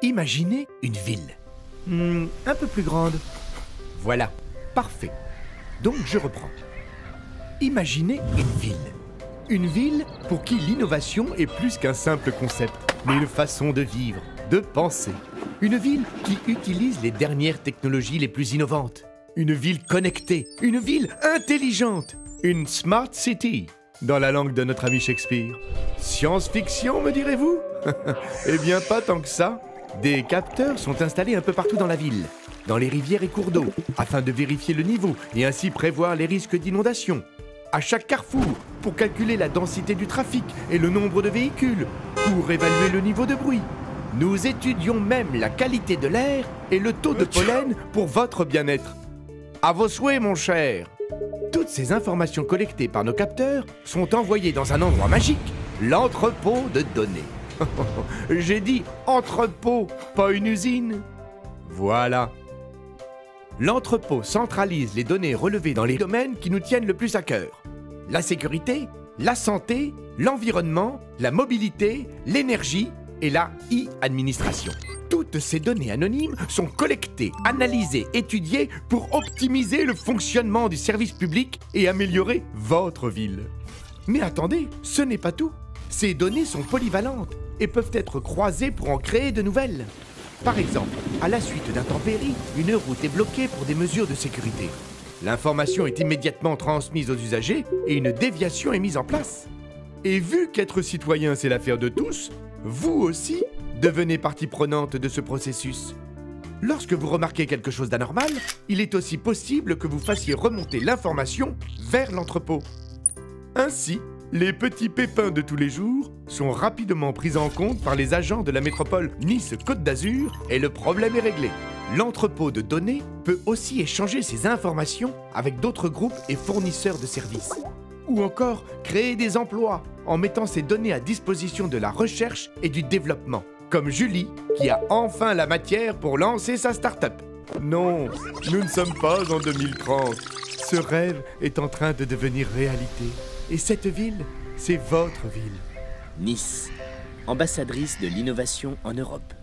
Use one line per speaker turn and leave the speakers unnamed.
Imaginez une ville. Un peu plus grande. Voilà, parfait. Donc je reprends. Imaginez une ville. Une ville pour qui l'innovation est plus qu'un simple concept, mais une façon de vivre, de penser. Une ville qui utilise les dernières technologies les plus innovantes. Une ville connectée, une ville intelligente. Une smart city, dans la langue de notre ami Shakespeare. Science-fiction, me direz-vous? Eh bien, pas tant que ça. Des capteurs sont installés un peu partout dans la ville, dans les rivières et cours d'eau, afin de vérifier le niveau et ainsi prévoir les risques d'inondation. À chaque carrefour, pour calculer la densité du trafic et le nombre de véhicules, pour évaluer le niveau de bruit. Nous étudions même la qualité de l'air et le taux de pollen pour votre bien-être. À vos souhaits, mon cher. Toutes ces informations collectées par nos capteurs sont envoyées dans un endroit magique, l'entrepôt de données. J'ai dit entrepôt, pas une usine. Voilà. L'entrepôt centralise les données relevées dans les domaines qui nous tiennent le plus à cœur. La sécurité, la santé, l'environnement, la mobilité, l'énergie et la e-administration. Toutes ces données anonymes sont collectées, analysées, étudiées pour optimiser le fonctionnement du service public et améliorer votre ville. Mais attendez, ce n'est pas tout. Ces données sont polyvalentes et peuvent être croisées pour en créer de nouvelles. Par exemple, à la suite d'intempéries, une route est bloquée pour des mesures de sécurité. L'information est immédiatement transmise aux usagers et une déviation est mise en place. Et vu qu'être citoyen, c'est l'affaire de tous, vous aussi devenez partie prenante de ce processus. Lorsque vous remarquez quelque chose d'anormal, il est aussi possible que vous fassiez remonter l'information vers l'entrepôt. Ainsi, les petits pépins de tous les jours sont rapidement pris en compte par les agents de la métropole Nice-Côte d'Azur et le problème est réglé. L'entrepôt de données peut aussi échanger ces informations avec d'autres groupes et fournisseurs de services. Ou encore créer des emplois en mettant ces données à disposition de la recherche et du développement. Comme Julie, qui a enfin la matière pour lancer sa start-up. Non, nous ne sommes pas en 2030. Ce rêve est en train de devenir réalité. Et cette ville, c'est votre ville.
Nice, ambassadrice de l'innovation en Europe.